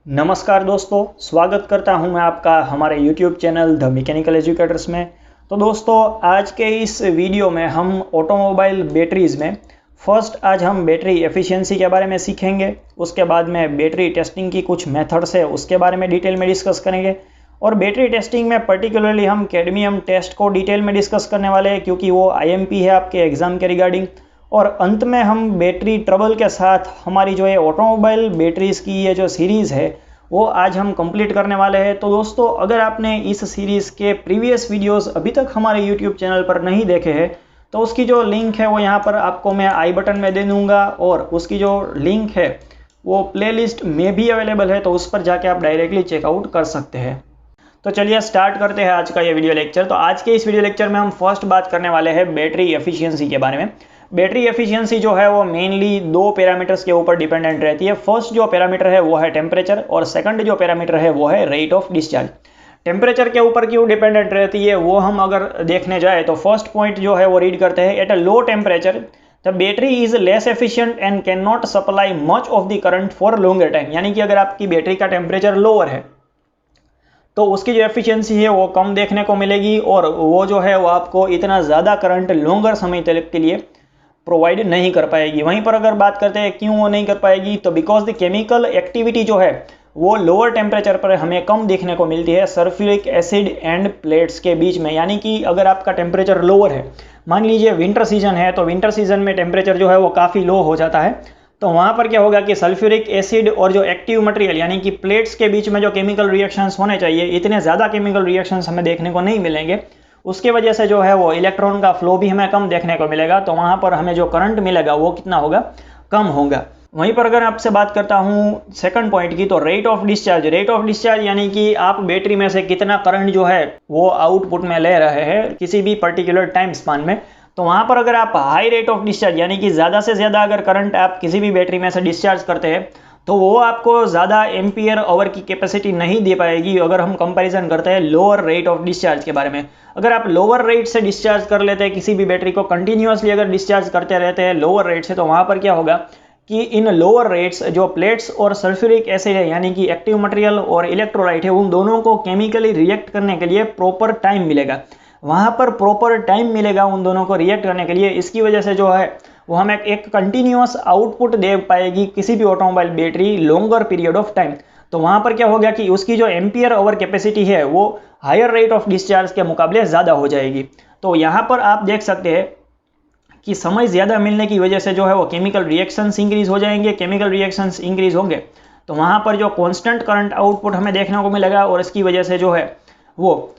नमस्कार दोस्तों, स्वागत करता हूं मैं आपका हमारे YouTube channel the mechanical educators में। तो दोस्तों, आज के इस वीडियो में हम ऑटोमोबाइल बैटरीज़ में आज हम बैटरी एफिशिएंसी के बारे में सीखेंगे। उसके बाद में बैटरी टेस्टिंग की कुछ मेथड्स है उसके बारे में डिटेल में डिस्कस करेंगे। और बैटरी टेस्टिंग में पर्टिकुलरली हम कैडमियम टेस्ट को डिटेल में डिस्कस करने वाले हैं, क्योंकि वो IMP है आपके एग्ज़ाम के रिगार्डिंग। और अंत में हम बैटरी ट्रबल के साथ हमारी जो है ऑटोमोबाइल बैटरीज़ की ये जो सीरीज़ है वो आज हम कंप्लीट करने वाले हैं। तो दोस्तों, अगर आपने इस सीरीज़ के प्रीवियस वीडियोस अभी तक हमारे यूट्यूब चैनल पर नहीं देखे हैं तो उसकी जो लिंक है वो यहाँ पर आपको मैं आई बटन में दे दूँगा, और उसकी जो लिंक है वो प्लेलिस्ट में भी अवेलेबल है, तो उस पर जाके आप डायरेक्टली चेकआउट कर सकते हैं। तो चलिए स्टार्ट करते हैं आज का ये वीडियो लेक्चर। तो आज के इस वीडियो लेक्चर में हम फर्स्ट बात करने वाले हैं बैटरी एफिशिएंसी के बारे में। बैटरी एफिशिएंसी जो है वो मेनली दो पैरामीटर्स के ऊपर डिपेंडेंट रहती है। फर्स्ट जो पैरामीटर है वो है टेम्परेचर, और सेकंड जो पैरामीटर है वो है रेट ऑफ डिस्चार्ज। टेम्परेचर के ऊपर क्यों डिपेंडेंट रहती है वो हम अगर देखने जाए तो फर्स्ट पॉइंट जो है वो रीड करते हैं। At a low temperature the battery is less efficient and can not supply much of the current for longer time. यानी कि अगर आपकी बैटरी का टेम्परेचर लोअर है तो उसकी जो एफिशिएंसी है वो कम देखने को मिलेगी, और वो जो है वो आपको इतना ज़्यादा करंट लॉन्गर समय तक के लिए प्रोवाइड नहीं कर पाएगी। वहीं पर अगर बात करते हैं क्यों वो नहीं कर पाएगी, तो बिकॉज द केमिकल एक्टिविटी जो है वो लोअर टेम्परेचर पर हमें कम देखने को मिलती है सल्फ्यूरिक एसिड एंड प्लेट्स के बीच में। यानी कि अगर आपका टेम्परेचर लोअर है, मान लीजिए विंटर सीजन है, तो विंटर सीजन में टेम्परेचर जो है वो काफ़ी लो हो जाता है, तो वहाँ पर क्या होगा कि सल्फ्यूरिक एसिड और जो एक्टिव मटेरियल यानी कि प्लेट्स के बीच में जो केमिकल रिएक्शंस होने चाहिए, इतने ज़्यादा केमिकल रिएक्शंस हमें देखने को नहीं मिलेंगे। उसके वजह से जो है वो इलेक्ट्रॉन का फ्लो भी हमें कम देखने को मिलेगा, तो वहाँ पर हमें जो करंट मिलेगा वो कितना होगा, कम होगा। वहीं पर अगर आपसे बात करता हूँ सेकंड पॉइंट की, तो rate of discharge. Rate of discharge यानी कि आप बैटरी में से कितना करंट जो है वो आउटपुट में ले रहे हैं किसी भी पर्टिकुलर टाइम स्पान में। तो वहाँ पर अगर आप हाई रेट ऑफ डिस्चार्ज यानी कि ज़्यादा से ज़्यादा अगर करंट आप किसी भी बैटरी में से डिस्चार्ज करते हैं तो वो आपको ज़्यादा एम्पियर आवर की कैपेसिटी नहीं दे पाएगी। अगर हम कंपैरिजन करते हैं लोअर रेट ऑफ डिस्चार्ज के बारे में, अगर आप लोअर रेट से डिस्चार्ज कर लेते हैं किसी भी बैटरी को, कंटिन्यूसली अगर डिस्चार्ज करते रहते हैं लोअर रेट से, तो वहाँ पर क्या होगा कि इन लोअर रेट्स जो प्लेट्स और सल्फ्यूरिक एसिड है यानी कि एक्टिव मटेरियल और इलेक्ट्रोलाइट है, उन दोनों को केमिकली रिएक्ट करने के लिए प्रॉपर टाइम मिलेगा। वहाँ पर प्रॉपर टाइम मिलेगा उन दोनों को रिएक्ट करने के लिए। इसकी वजह से जो है वो हमें एक कंटिन्यूअस आउटपुट दे पाएगी किसी भी automobile battery longer period of time. तो वहाँ पर क्या हो गया कि उसकी जो एम्पियर आवर कैपेसिटी है वो हायर रेट ऑफ डिस्चार्ज के मुकाबले ज़्यादा हो जाएगी। तो यहाँ पर आप देख सकते हैं कि समय ज़्यादा मिलने की वजह से जो है वो केमिकल रिएक्शंस इंक्रीज हो जाएंगे। केमिकल रिएक्शंस इंक्रीज होंगे तो वहाँ पर जो कॉन्स्टेंट करंट आउटपुट हमें देखने को मिलेगा, और इसकी वजह से जो है वो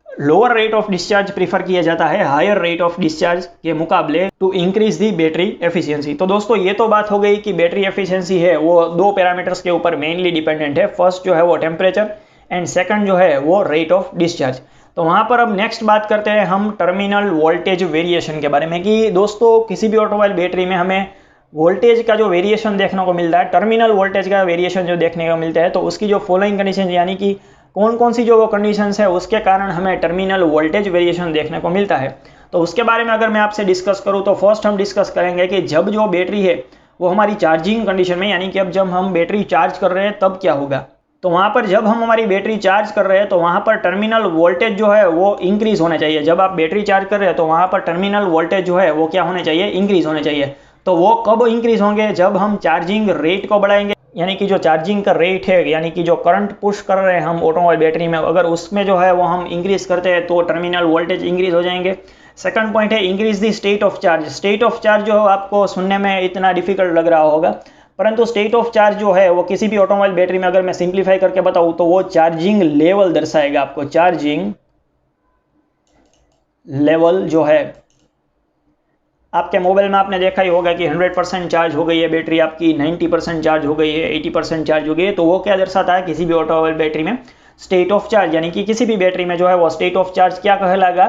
lower rate of discharge prefer किया जाता है हायर रेट ऑफ डिस्चार्ज के मुकाबले to increase the battery efficiency. तो दोस्तों, ये तो बात हो गई कि बैटरी एफिशिएंसी है वो दो पैरामीटर्स के ऊपर मेनली डिपेंडेंट है। फर्स्ट जो है वो टेम्परेचर एंड सेकंड जो है वो रेट ऑफ डिस्चार्ज। तो वहाँ पर अब नेक्स्ट बात करते हैं हम टर्मिनल वोल्टेज वेरिएशन के बारे में, कि दोस्तों किसी भी ऑटोमोबाइल बैटरी में हमें वोल्टेज का जो वेरिएशन देखने को मिलता है, टर्मिनल वोल्टेज का वेरिएशन जो देखने को मिलता है, तो उसकी जो फॉलोइंग कंडीशन यानी कि कौन कौन सी जो वो कंडीशंस है उसके कारण हमें टर्मिनल वोल्टेज वेरिएशन देखने को मिलता है। तो उसके बारे में अगर मैं आपसे डिस्कस करूँ तो फर्स्ट हम डिस्कस करेंगे कि जब जो बैटरी है वो हमारी चार्जिंग कंडीशन में, यानी कि अब जब हम बैटरी चार्ज कर रहे हैं तब क्या होगा। तो वहाँ पर जब हम हमारी बैटरी चार्ज कर रहे हैं तो वहाँ पर टर्मिनल वोल्टेज जो है वो इंक्रीज होने चाहिए। जब आप बैटरी चार्ज कर रहे हैं तो वहाँ पर टर्मिनल वोल्टेज जो है वो क्या होने चाहिए, इंक्रीज होने चाहिए। तो वो कब इंक्रीज होंगे, जब हम चार्जिंग रेट को बढ़ाएंगे, यानी कि जो चार्जिंग का रेट है यानी कि जो करंट पुश कर रहे हैं हम ऑटोमोबाइल बैटरी में, अगर उसमें जो है वो हम इंक्रीज करते हैं तो टर्मिनल वोल्टेज इंक्रीज हो जाएंगे। सेकंड पॉइंट है increase the state of charge. State of charge जो आपको सुनने में इतना डिफिकल्ट लग रहा होगा, परंतु स्टेट ऑफ चार्ज जो है वो किसी भी ऑटोमोबाइल बैटरी में अगर मैं सिंप्लीफाई करके बताऊँ तो वो चार्जिंग लेवल दर्शाएगा आपको। चार्जिंग लेवल जो है आपके मोबाइल में आपने देखा ही होगा कि 100% चार्ज हो गई है बैटरी आपकी, 90% चार्ज हो गई है, 80% चार्ज हो गई है, तो वो क्या दर्शाता है किसी भी ऑटोमोबाइल बैटरी में स्टेट ऑफ चार्ज। यानी कि किसी भी बैटरी में जो है वो स्टेट ऑफ चार्ज क्या कहलाएगा,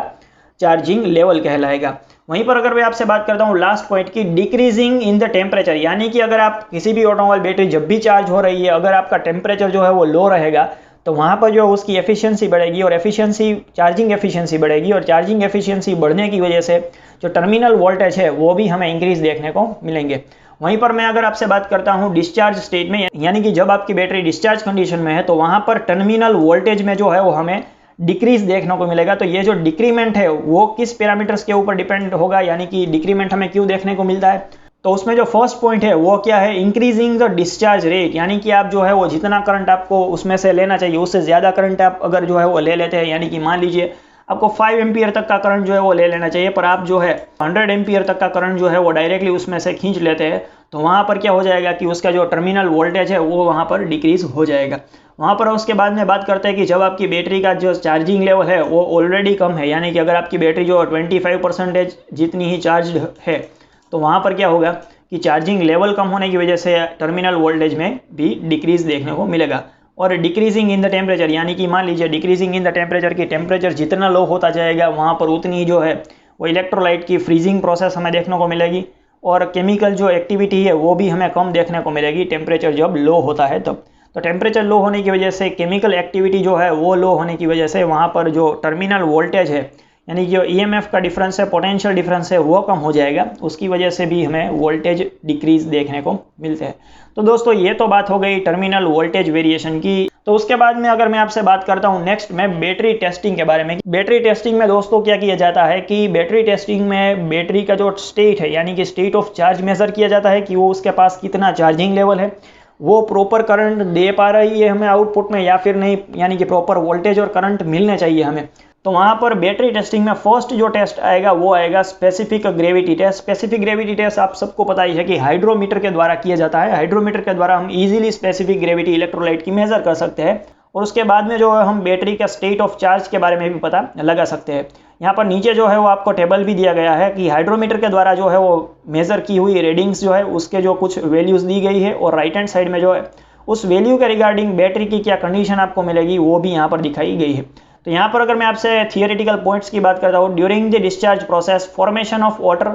चार्जिंग लेवल कहलाएगा। वहीं पर अगर मैं आपसे बात करता हूँ लास्ट पॉइंट की डिक्रीजिंग इन द टेम्परेचर, यानी कि अगर आप किसी भी ऑटोमोबाइल बैटरी जब भी चार्ज हो रही है अगर आपका टेम्परेचर जो है वो लो रहेगा तो वहाँ पर जो उसकी एफिशिएंसी बढ़ेगी और चार्जिंग एफिशिएंसी बढ़ेगी, और चार्जिंग एफिशिएंसी बढ़ने की वजह से जो टर्मिनल वोल्टेज है वो भी हमें इंक्रीज देखने को मिलेंगे। वहीं पर मैं अगर आपसे बात करता हूँ डिस्चार्ज स्टेट में, यानी कि जब आपकी बैटरी डिस्चार्ज कंडीशन में है, तो वहाँ पर टर्मिनल वोल्टेज में जो है वो हमें डिक्रीज देखने को मिलेगा। तो ये जो डिक्रीमेंट है वो किस पैरामीटर्स के ऊपर डिपेंड होगा, यानी कि डिक्रीमेंट हमें क्यों देखने को मिलता है, तो उसमें जो फर्स्ट पॉइंट है वो क्या है, इंक्रीजिंग द डिस्चार्ज रेट, यानी कि आप जो है वो जितना करंट आपको उसमें से लेना चाहिए उससे ज़्यादा करंट आप अगर जो है वो ले लेते हैं, यानी कि मान लीजिए आपको 5 एम्पियर तक का करंट जो है वो ले लेना चाहिए, पर आप जो है 100 एम्पियर तक का करंट जो है वो डायरेक्टली उसमें से खींच लेते हैं, तो वहाँ पर क्या हो जाएगा कि उसका जो टर्मिनल वोल्टेज है वो वहाँ पर डिक्रीज हो जाएगा। वहाँ पर उसके बाद में बात करते हैं कि जब आपकी बैटरी का जो चार्जिंग लेवल है वो ऑलरेडी कम है, यानी कि अगर आपकी बैटरी जो 25% जितनी ही चार्ज है, तो वहाँ पर क्या होगा कि चार्जिंग लेवल कम होने की वजह से टर्मिनल वोल्टेज में भी डिक्रीज देखने को मिलेगा। और डिक्रीजिंग इन द टेम्परेचर, यानी कि मान लीजिए डिक्रीजिंग इन द टेम्परेचर की टेम्परेचर जितना लो होता जाएगा वहाँ पर उतनी जो है वो इलेक्ट्रोलाइट की फ्रीजिंग प्रोसेस हमें देखने को मिलेगी, और केमिकल जो एक्टिविटी है वो भी हमें कम देखने को मिलेगी टेम्परेचर जब लो होता है तब। तो टेम्परेचर लो होने की वजह से केमिकल एक्टिविटी जो है वो लो होने की वजह से वहाँ पर जो टर्मिनल वोल्टेज है, यानी कि जो ईएमएफ का डिफरेंस है, पोटेंशियल डिफरेंस है, वो कम हो जाएगा, उसकी वजह से भी हमें वोल्टेज डिक्रीज देखने को मिलते हैं। तो दोस्तों ये तो बात हो गई टर्मिनल वोल्टेज वेरिएशन की। तो उसके बाद में अगर मैं आपसे बात करता हूँ नेक्स्ट मैं बैटरी टेस्टिंग के बारे में। बैटरी टेस्टिंग में दोस्तों क्या किया जाता है कि बैटरी टेस्टिंग में बैटरी का जो स्टेट है, यानी कि स्टेट ऑफ चार्ज मेजर किया जाता है कि वो उसके पास कितना चार्जिंग लेवल है, वो प्रॉपर करंट दे पा रही है हमें आउटपुट में या फिर नहीं, यानी कि प्रॉपर वोल्टेज और करंट मिलने चाहिए हमें। तो वहाँ पर बैटरी टेस्टिंग में फर्स्ट जो टेस्ट आएगा वो आएगा specific gravity test. Specific gravity test आप सबको पता ही है कि हाइड्रोमीटर के द्वारा किया जाता है। हाइड्रोमीटर के द्वारा हम इजीली स्पेसिफिक ग्रेविटी इलेक्ट्रोलाइट की मेजर कर सकते हैं, और उसके बाद में जो है हम बैटरी का स्टेट ऑफ चार्ज के बारे में भी पता लगा सकते हैं। यहाँ पर नीचे जो है वो आपको टेबल भी दिया गया है कि हाइड्रोमीटर के द्वारा जो है वो मेजर की हुई रीडिंग्स जो है उसके जो कुछ वैल्यूज़ दी गई है, और राइट हैंड साइड में जो है उस वैल्यू के रिगार्डिंग बैटरी की क्या कंडीशन आपको मिलेगी वो भी यहाँ पर दिखाई गई है। तो यहाँ पर अगर मैं आपसे थियोरेटिकल पॉइंट्स की बात करता हूँ, during the discharge process formation of water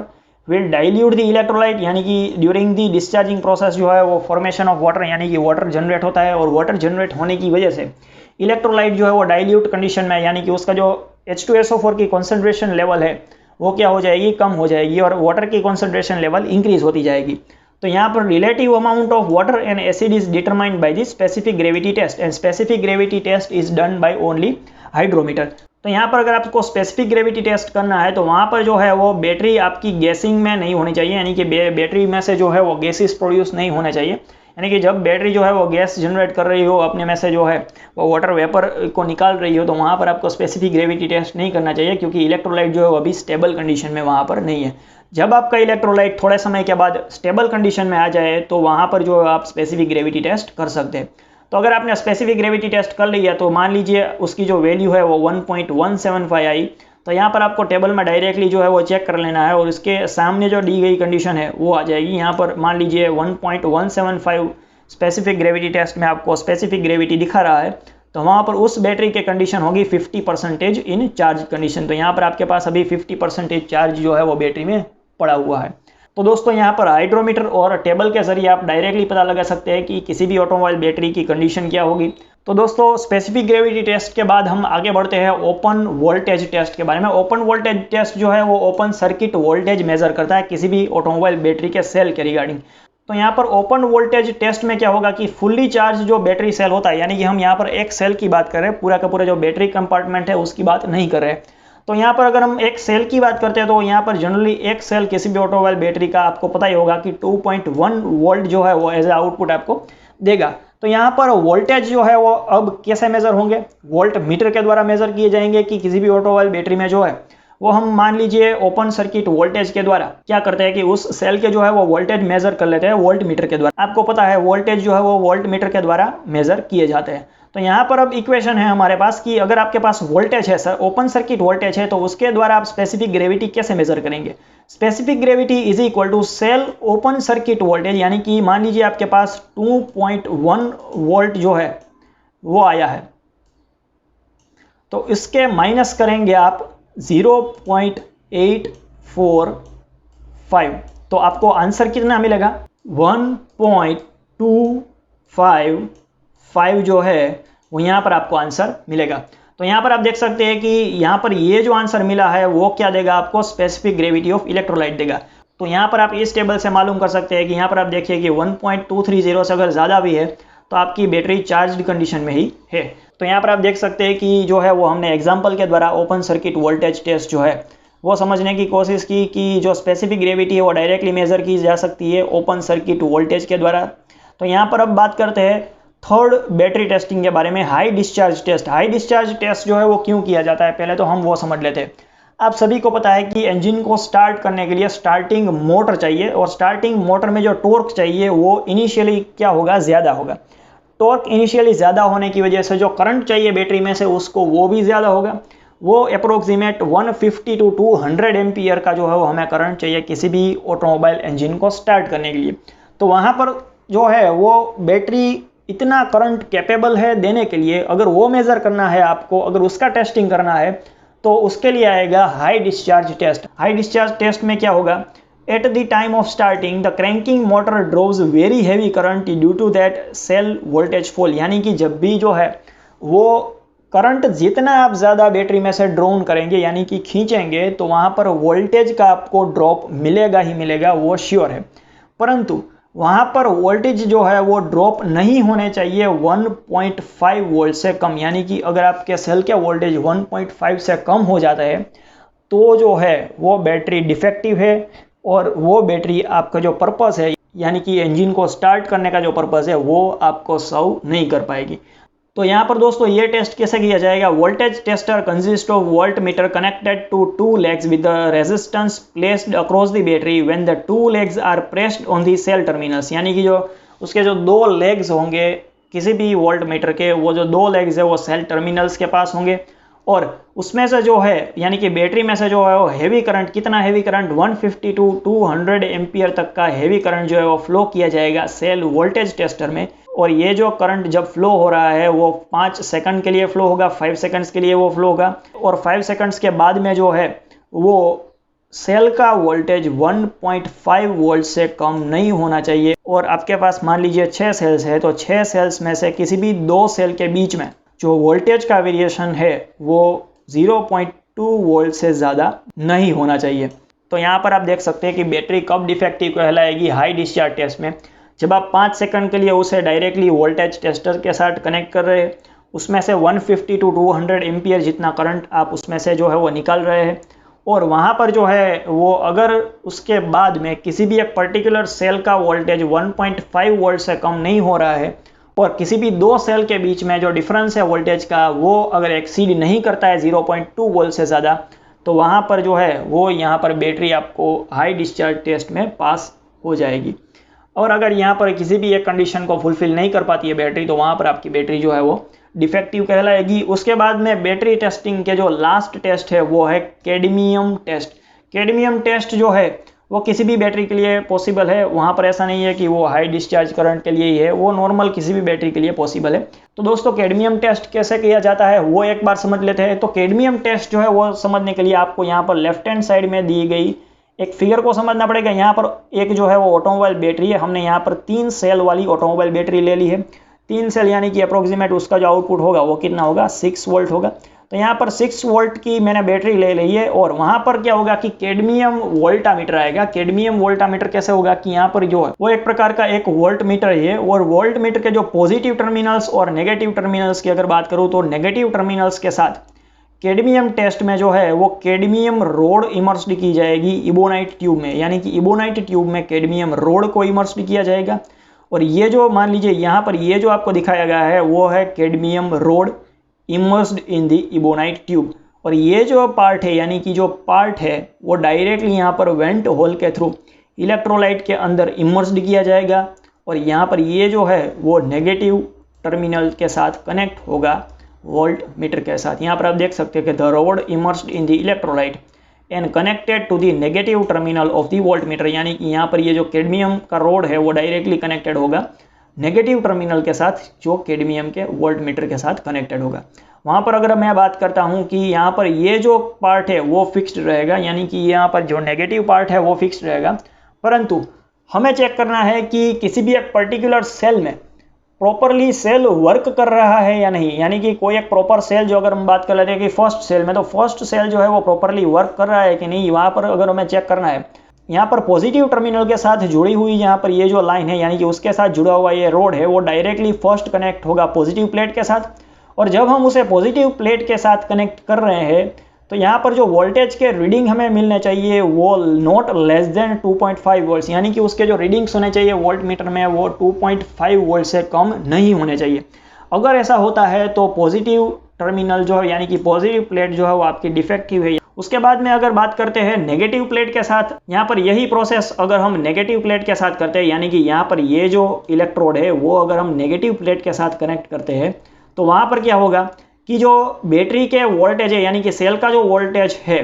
will dilute the electrolyte, यानी कि ड्यूरिंग दी डिस्चार्जिंग प्रोसेस जो है वो फॉर्मेशन ऑफ वाटर, यानी कि वाटर जनरेट होता है, और वाटर जनरेट होने की वजह से इलेक्ट्रोलाइट जो है वो डाइल्यूट कंडीशन में, यानी कि उसका जो H2SO4 की कॉन्सेंट्रेशन लेवल है वो क्या हो जाएगी, कम हो जाएगी, और वाटर की कॉन्सेंट्रेशन लेवल इंक्रीज होती जाएगी। तो यहाँ पर relative amount of water and acid is determined by the specific gravity test, and specific gravity test is done by only hydrometer. तो यहाँ पर अगर आपको स्पेसिफिक ग्रेविटी टेस्ट करना है तो वहाँ पर जो है वो बैटरी आपकी गैसिंग में नहीं होनी चाहिए, यानी कि बैटरी में से जो है वो गैसेस प्रोड्यूस नहीं होने चाहिए, यानी कि जब बैटरी जो है वो गैस जनरेट कर रही हो अपने में से जो है वो वाटर वेपर को निकाल रही हो, तो वहाँ पर आपको स्पेसिफिक ग्रेविटी टेस्ट नहीं करना चाहिए, क्योंकि इलेक्ट्रोलाइट जो है वो अभी स्टेबल कंडीशन में वहाँ पर नहीं है। जब आपका इलेक्ट्रोलाइट थोड़े समय के बाद स्टेबल कंडीशन में आ जाए तो वहाँ पर जो आप स्पेसिफिक ग्रेविटी टेस्ट कर सकते हैं। तो अगर आपने स्पेसिफिक ग्रेविटी टेस्ट कर लिया तो मान लीजिए उसकी जो वैल्यू है वो 1.175 आई, तो यहाँ पर आपको टेबल में डायरेक्टली जो है वो चेक कर लेना है, और उसके सामने जो दी गई कंडीशन है वो आ जाएगी। यहाँ पर मान लीजिए 1.175 स्पेसिफिक ग्रेविटी टेस्ट में आपको स्पेसिफिक ग्रेविटी दिखा रहा है, तो वहाँ पर उस बैटरी की कंडीशन होगी 50% इन चार्ज कंडीशन। तो यहाँ पर आपके पास अभी 50% चार्ज जो है वो बैटरी में पड़ा हुआ है। तो दोस्तों यहाँ पर हाइड्रोमीटर और टेबल के जरिए आप डायरेक्टली पता लगा सकते हैं कि किसी भी ऑटोमोबाइल बैटरी की कंडीशन क्या होगी। तो दोस्तों स्पेसिफिक ग्रेविटी टेस्ट के बाद हम आगे बढ़ते हैं ओपन वोल्टेज टेस्ट के बारे में। ओपन वोल्टेज टेस्ट जो है वो ओपन सर्किट वोल्टेज मेजर करता है किसी भी ऑटोमोबाइल बैटरी के सेल के रिगार्डिंग। तो यहाँ पर ओपन वोल्टेज टेस्ट में क्या होगा कि फुल्ली चार्ज जो बैटरी सेल होता है, यानी कि हम यहाँ पर एक सेल की बात कर रहे हैं, पूरा का पूरा जो बैटरी कंपार्टमेंट है उसकी बात नहीं कर रहे। तो यहाँ पर अगर हम एक सेल की बात करते हैं तो यहाँ पर जनरली एक सेल किसी भी ऑटोमोबाइल बैटरी का आपको पता ही होगा कि 2.1 वोल्ट जो है वो एज ए आउटपुट आपको देगा। तो यहाँ पर वोल्टेज जो है वो अब कैसे मेजर होंगे, वोल्ट मीटर के द्वारा मेजर किए जाएंगे कि किसी भी ऑटोमोबाइल बैटरी में जो है वो हम मान लीजिए ओपन सर्किट वोल्टेज के द्वारा क्या करते हैं कि उस सेल के जो है वो वोल्टेज मेजर कर लेते हैं वोल्ट मीटर के द्वारा। आपको पता है वोल्टेज जो है वो वोल्ट मीटर के द्वारा मेजर किए जाते हैं। तो यहाँ पर अब इक्वेशन है हमारे पास कि अगर आपके पास वोल्टेज है सर, ओपन सर्किट वोल्टेज है, तो उसके द्वारा आप स्पेसिफिक ग्रेविटी कैसे मेजर करेंगे। Specific gravity is equal to cell open circuit voltage, यानी कि मान लीजिए आपके पास 2.1 वोल्ट जो है वो आया है, तो इसके माइनस करेंगे आप 0.845, तो आपको आंसर कितना मिलेगा 1.255 जो है वो यहाँ पर आपको आंसर मिलेगा। तो यहाँ पर आप देख सकते हैं कि यहाँ पर ये जो आंसर मिला है वो क्या देगा आपको, स्पेसिफिक ग्रेविटी ऑफ इलेक्ट्रोलाइट देगा। तो यहाँ पर आप इस टेबल से मालूम कर सकते हैं कि यहाँ पर आप देखिए कि 1.230 से अगर ज़्यादा भी है तो आपकी बैटरी चार्ज कंडीशन में ही है। तो यहाँ पर आप देख सकते हैं कि जो है वो हमने एग्जाम्पल के द्वारा ओपन सर्किट वोल्टेज टेस्ट जो है वो समझने की कोशिश की कि जो स्पेसिफिक ग्रेविटी है वो डायरेक्टली मेज़र की जा सकती है ओपन सर्किट वोल्टेज के द्वारा। तो यहाँ पर अब बात करते हैं थर्ड बैटरी टेस्टिंग के बारे में, high discharge test. High discharge test जो है वो क्यों किया जाता है, पहले तो हम वो समझ लेते हैं। आप सभी को पता है कि इंजन को स्टार्ट करने के लिए स्टार्टिंग मोटर चाहिए, और स्टार्टिंग मोटर में जो टॉर्क चाहिए वो इनिशियली क्या होगा, ज़्यादा होगा। टॉर्क इनिशियली ज़्यादा होने की वजह से जो करंट चाहिए बैटरी में से उसको वो भी ज़्यादा होगा। वो अप्रोक्सीमेट 150 to 200 एम्पियर का जो है वो हमें करंट चाहिए किसी भी ऑटोमोबाइल इंजन को स्टार्ट करने के लिए। तो वहाँ पर जो है वो बैटरी इतना करंट कैपेबल है देने के लिए, अगर वो मेज़र करना है आपको, अगर उसका टेस्टिंग करना है तो उसके लिए आएगा high discharge test. High discharge test में क्या होगा, at the time of starting the cranking motor draws very heavy current due to that cell voltage fall. यानी कि जब भी जो है वो करंट जितना आप ज़्यादा बैटरी में से ड्रोन करेंगे यानी कि खींचेंगे तो वहाँ पर वोल्टेज का आपको ड्रॉप मिलेगा ही मिलेगा, वो श्योर है। परंतु वहाँ पर वोल्टेज जो है वो ड्रॉप नहीं होने चाहिए 1.5 वोल्ट से कम। यानी कि अगर आपके सेल के वोल्टेज 1.5 से कम हो जाता है तो जो है वो बैटरी डिफेक्टिव है, और वो बैटरी आपका जो पर्पस है यानी कि इंजन को स्टार्ट करने का जो पर्पस है वो आपको सर्व नहीं कर पाएगी। तो यहाँ पर दोस्तों ये टेस्ट कैसे किया जाएगा, voltage tester consist of volt meter connected to 2 legs with the resistance placed across the battery when the 2 legs are pressed on the cell terminals. यानी कि जो उसके जो 2 लेग्स होंगे किसी भी वोल्ट मीटर के, वो जो 2 लेग्स है वो सेल टर्मिनल्स के पास होंगे, और उसमें से जो है यानी कि बैटरी में से जो है वो हैवी करंट, कितना हैवी करंट, 150 to 200 एम्पियर तक का हैवी करंट जो है वो फ्लो किया जाएगा सेल वोल्टेज टेस्टर में। और ये जो करंट जब फ्लो हो रहा है वो 5 सेकंड के लिए फ्लो होगा, 5 सेकंड्स के लिए वो फ्लो होगा, और 5 सेकंड्स के बाद में जो है वो सेल का वोल्टेज 1.5 वोल्ट से कम नहीं होना चाहिए। और आपके पास मान लीजिए 6 सेल्स है तो 6 सेल्स में से किसी भी 2 सेल के बीच में जो वोल्टेज का वेरिएशन है वो 0.2 वोल्ट से ज़्यादा नहीं होना चाहिए। तो यहाँ पर आप देख सकते हैं कि बैटरी कब डिफेक्टिव कहलाएगी हाई डिस्चार्ज टेस्ट में, जब आप 5 सेकंड के लिए उसे डायरेक्टली वोल्टेज टेस्टर के साथ कनेक्ट कर रहे हैं, उसमें से 150 to 200 एम्पियर जितना करंट आप उसमें से जो है वो निकाल रहे हैं, और वहाँ पर जो है वो अगर उसके बाद में किसी भी एक पर्टिकुलर सेल का वोल्टेज 1.5 वोल्ट से कम नहीं हो रहा है, और किसी भी 2 सेल के बीच में जो डिफरेंस है वोल्टेज का वो अगर एक्सीड नहीं करता है 0.2 वोल्ट से ज़्यादा, तो वहाँ पर जो है वो यहाँ पर बैटरी आपको हाई डिस्चार्ज टेस्ट में पास हो जाएगी। और अगर यहाँ पर किसी भी एक कंडीशन को फुलफिल नहीं कर पाती है बैटरी, तो वहाँ पर आपकी बैटरी जो है वो डिफेक्टिव कहलाएगी। उसके बाद में बैटरी टेस्टिंग के जो लास्ट टेस्ट है वो है कैडमियम टेस्ट। कैडमियम टेस्ट जो है वो किसी भी बैटरी के लिए पॉसिबल है, वहाँ पर ऐसा नहीं है कि वो हाई डिस्चार्ज करंट के लिए ही है, वो नॉर्मल किसी भी बैटरी के लिए पॉसिबल है। तो दोस्तों कैडमियम टेस्ट कैसे किया जाता है वो एक बार समझ लेते हैं। तो कैडमियम टेस्ट जो है वो समझने के लिए आपको यहाँ पर लेफ्ट हैंड साइड में दी गई एक फिगर को समझना पड़ेगा। यहाँ पर एक जो है वो ऑटोमोबाइल बैटरी है, हमने यहाँ पर 3 सेल वाली ऑटोमोबाइल बैटरी ले ली है। 3 सेल यानी कि अप्रोक्सीमेट उसका जो आउटपुट होगा वो कितना होगा, 6 वोल्ट होगा। तो यहाँ पर 6 वोल्ट की मैंने बैटरी ले ली है, और वहाँ पर क्या होगा कि कैडमियम वोल्टामीटर आएगा। कैडमियम वोल्टामीटर कैसे होगा कि यहाँ पर जो है वो एक प्रकार का एक वोल्ट मीटर है, और वोल्ट मीटर के जो पॉजिटिव टर्मिनल्स और नेगेटिव टर्मिनल्स की अगर बात करूँ तो नेगेटिव टर्मिनल्स के साथ कैडमियम टेस्ट में जो है वो कैडमियम रोड इमर्स्ड की जाएगी इबोनाइट ट्यूब में। यानी कि इबोनाइट ट्यूब में कैडमियम रोड को इमर्स्ड किया जाएगा, और ये जो मान लीजिए यहाँ पर ये जो आपको दिखाया गया है वो है cadmium road immersed in the ebonite tube. और ये जो पार्ट है यानी कि जो पार्ट है वो डायरेक्टली यहाँ पर वेंट होल के थ्रू इलेक्ट्रोलाइट के अंदर इमर्स्ड किया जाएगा, और यहाँ पर ये जो है वो नेगेटिव टर्मिनल के साथ कनेक्ट होगा वोल्ट मीटर के साथ। यहाँ पर आप देख सकते हैं कि the rod immersed in the electrolyte and connected to the negative terminal of the volt meter. यानी कि यहाँ पर ये जो कैडमियम का रोड है वो डायरेक्टली कनेक्टेड होगा नेगेटिव टर्मिनल के साथ जो कैडमियम के वोल्ट मीटर के साथ कनेक्टेड होगा। वहाँ पर अगर मैं बात करता हूँ कि यहाँ पर ये जो पार्ट है वो फिक्स्ड रहेगा, यानी कि यहाँ पर जो नेगेटिव पार्ट है वो फिक्स्ड रहेगा, परंतु हमें चेक करना है कि किसी भी एक पर्टिकुलर सेल में प्रॉपरली सेल वर्क कर रहा है या नहीं, यानी कि कोई एक प्रॉपर सेल जो अगर हम बात कर लेते हैं कि फर्स्ट सेल में, तो फर्स्ट सेल जो है वो प्रॉपरली वर्क कर रहा है कि नहीं, वहाँ पर अगर हमें चेक करना है। यहाँ पर पॉजिटिव टर्मिनल के साथ जुड़ी हुई यहाँ पर ये जो लाइन है, यानी कि उसके साथ जुड़ा हुआ ये रोड है, वो डायरेक्टली फर्स्ट कनेक्ट होगा पॉजिटिव प्लेट के साथ। और जब हम उसे पॉजिटिव प्लेट के साथ कनेक्ट कर रहे हैं तो यहाँ पर जो वोल्टेज के रीडिंग हमें मिलने चाहिए वो नॉट लेस देन 2.5 वोल्ट्स, यानी कि उसके जो रीडिंग्स होने चाहिए वोल्ट मीटर में वो 2.5 वोल्ट से कम नहीं होने चाहिए। अगर ऐसा होता है तो पॉजिटिव टर्मिनल जो है, यानी कि पॉजिटिव प्लेट जो है वो आपकी डिफेक्टिव है। उसके बाद में अगर बात करते हैं नेगेटिव प्लेट के साथ, यहाँ पर यही प्रोसेस अगर हम नेगेटिव प्लेट के साथ करते हैं, यानी कि यहाँ पर ये जो इलेक्ट्रोड है वो अगर हम नेगेटिव प्लेट के साथ कनेक्ट करते हैं तो वहाँ पर क्या होगा कि जो बैटरी के वोल्टेज है, यानी कि सेल का जो वोल्टेज है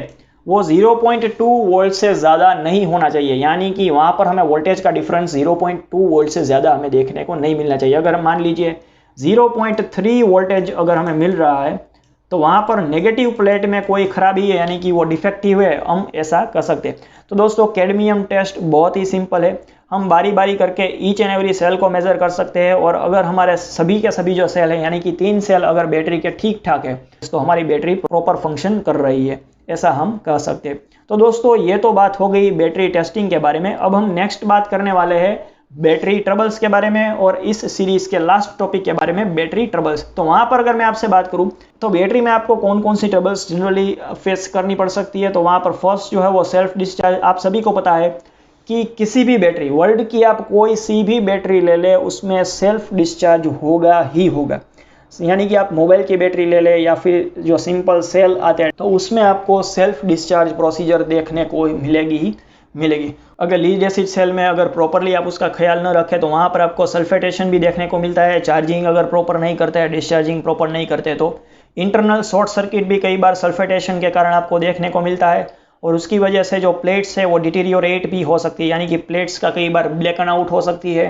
वो 0.2 वोल्ट से ज़्यादा नहीं होना चाहिए, यानी कि वहाँ पर हमें वोल्टेज का डिफरेंस 0.2 वोल्ट से ज़्यादा हमें देखने को नहीं मिलना चाहिए। अगर हम मान लीजिए 0.3 वोल्टेज अगर हमें मिल रहा है तो वहाँ पर नेगेटिव प्लेट में कोई खराबी है, यानी कि वो डिफेक्टिव है, हम ऐसा कर सकते हैं। तो दोस्तों कैडमियम टेस्ट बहुत ही सिंपल है, हम बारी बारी करके ईच एंड एवरी सेल को मेज़र कर सकते हैं। और अगर हमारे सभी के सभी जो सेल है, यानी कि 3 सेल अगर बैटरी के ठीक ठाक है तो हमारी बैटरी प्रॉपर फंक्शन कर रही है, ऐसा हम कह सकते हैं। तो दोस्तों ये तो बात हो गई बैटरी टेस्टिंग के बारे में। अब हम नेक्स्ट बात करने वाले हैं बैटरी ट्रबल्स के बारे में, और इस सीरीज के लास्ट टॉपिक के बारे में बैटरी ट्रबल्स। तो वहाँ पर अगर मैं आपसे बात करूँ तो बैटरी में आपको कौन कौन सी ट्रबल्स जनरली फेस करनी पड़ सकती है, तो वहाँ पर फर्स्ट जो है वो सेल्फ डिस्चार्ज। आप सभी को पता है कि किसी भी बैटरी, वर्ल्ड की आप कोई सी भी बैटरी ले ले उसमें सेल्फ डिस्चार्ज होगा ही होगा। यानी कि आप मोबाइल की बैटरी ले ले या फिर जो सिंपल सेल आते हैं तो उसमें आपको सेल्फ डिस्चार्ज प्रोसीजर देखने को मिलेगी ही मिलेगी। अगर लीड एसिड सेल में अगर प्रॉपरली आप उसका ख्याल न रखें तो वहाँ पर आपको सल्फेटेशन भी देखने को मिलता है। चार्जिंग अगर प्रॉपर नहीं करते हैं, डिस्चार्जिंग प्रॉपर नहीं करते तो इंटरनल शॉर्ट सर्किट भी कई बार सल्फेटेशन के कारण आपको देखने को मिलता है। और उसकी वजह से जो प्लेट्स है वो डिटीरियोरेट भी हो सकती है, यानी कि प्लेट्स का कई बार ब्लैकन आउट हो सकती है।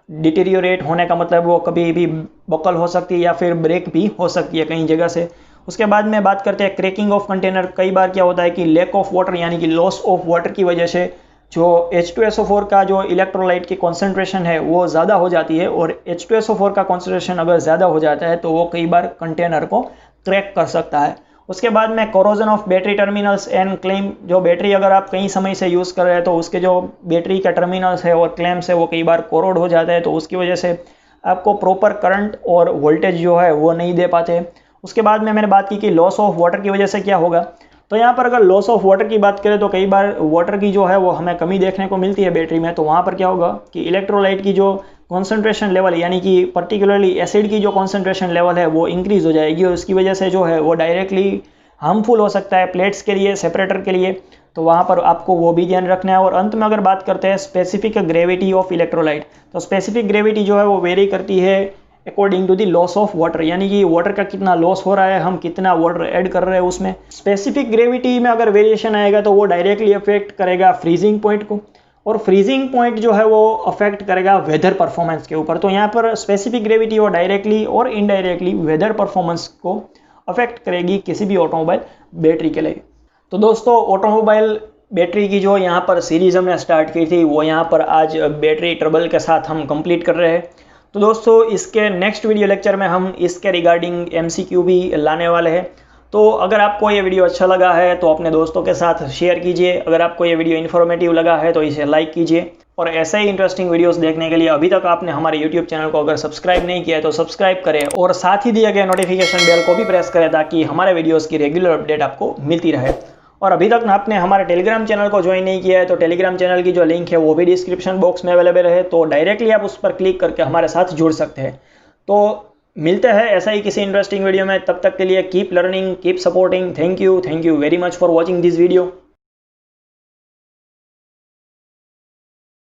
डिटीरियोरेट होने का मतलब वो कभी भी बकल हो सकती है या फिर ब्रेक भी हो सकती है कई जगह से। उसके बाद में बात करते हैं क्रैकिंग ऑफ कंटेनर। कई बार क्या होता है कि लैक ऑफ वाटर, यानी कि लॉस ऑफ वाटर की वजह से जो H2SO4 का जो इलेक्ट्रोलाइट की कॉन्सेंट्रेशन है वो ज़्यादा हो जाती है, और H2SO4 का कॉन्सेंट्रेशन अगर ज़्यादा हो जाता है तो वो कई बार कंटेनर को क्रैक कर सकता है। उसके बाद में corrosion of battery terminals and claim. जो बैटरी अगर आप कई समय से यूज़ कर रहे हैं तो उसके जो बैटरी का टर्मिनल्स है और क्लेम्स है वो कई बार कोरोड हो जाता है, तो उसकी वजह से आपको प्रॉपर करंट और वोल्टेज जो है वो नहीं दे पाते। उसके बाद में मैंने बात की कि लॉस ऑफ वाटर की वजह से क्या होगा, तो यहाँ पर अगर लॉस ऑफ वाटर की बात करें तो कई बार वाटर की जो है वो हमें कमी देखने को मिलती है बैटरी में। तो वहाँ पर क्या होगा कि इलेक्ट्रोलाइट की जो कॉन्सेंट्रेशन लेवल, यानी कि पर्टिकुलरली एसिड की जो कॉन्सेंट्रेशन लेवल है वो इंक्रीज़ हो जाएगी, और उसकी वजह से जो है वो डायरेक्टली हार्मफुल हो सकता है प्लेट्स के लिए, सेपरेटर के लिए। तो वहाँ पर आपको वो भी ध्यान रखना है। और अंत में अगर बात करते हैं स्पेसिफिक ग्रेविटी ऑफ इलेक्ट्रोलाइट, तो स्पेसिफिक ग्रेविटी जो है वो वेरी करती है according to the loss of water, यानी कि वाटर का कितना लॉस हो रहा है, हम कितना वाटर ऐड कर रहे हैं उसमें। स्पेसिफिक ग्रेविटी में अगर वेरिएशन आएगा तो वो डायरेक्टली अफेक्ट करेगा फ्रीजिंग पॉइंट को, और फ्रीजिंग पॉइंट जो है वो अफेक्ट करेगा वेदर परफॉर्मेंस के ऊपर। तो यहाँ पर स्पेसिफिक ग्रेविटी वो डायरेक्टली और इनडायरेक्टली वेदर परफॉर्मेंस को अफेक्ट करेगी किसी भी ऑटोमोबाइल बैटरी के लिए। तो दोस्तों ऑटोमोबाइल बैटरी की जो यहाँ पर सीरीज़ हमने स्टार्ट की थी वो यहाँ पर आज बैटरी ट्रबल के साथ हम कंप्लीट कर रहे हैं। तो दोस्तों इसके नेक्स्ट वीडियो लेक्चर में हम इसके रिगार्डिंग MCQ भी लाने वाले हैं। तो अगर आपको ये वीडियो अच्छा लगा है तो अपने दोस्तों के साथ शेयर कीजिए। अगर आपको ये वीडियो इन्फॉर्मेटिव लगा है तो इसे लाइक कीजिए। और ऐसे ही इंटरेस्टिंग वीडियोस देखने के लिए अभी तक आपने हमारे YouTube चैनल को अगर सब्सक्राइब नहीं किया है तो सब्सक्राइब करें, और साथ ही दिए गए नोटिफिकेशन बेल को भी प्रेस करें ताकि हमारे वीडियोस की रेगुलर अपडेट आपको मिलती रहे। और अभी तक आपने हमारे टेलीग्राम चैनल को ज्वाइन नहीं किया है तो टेलीग्राम चैनल की जो लिंक है वो भी डिस्क्रिप्शन बॉक्स में अवेलेबल है, तो डायरेक्टली आप उस पर क्लिक करके हमारे साथ जुड़ सकते हैं। तो मिलते हैं ऐसा ही किसी इंटरेस्टिंग वीडियो में, तब तक के लिए keep learning, keep supporting. Thank you very much for watching this video.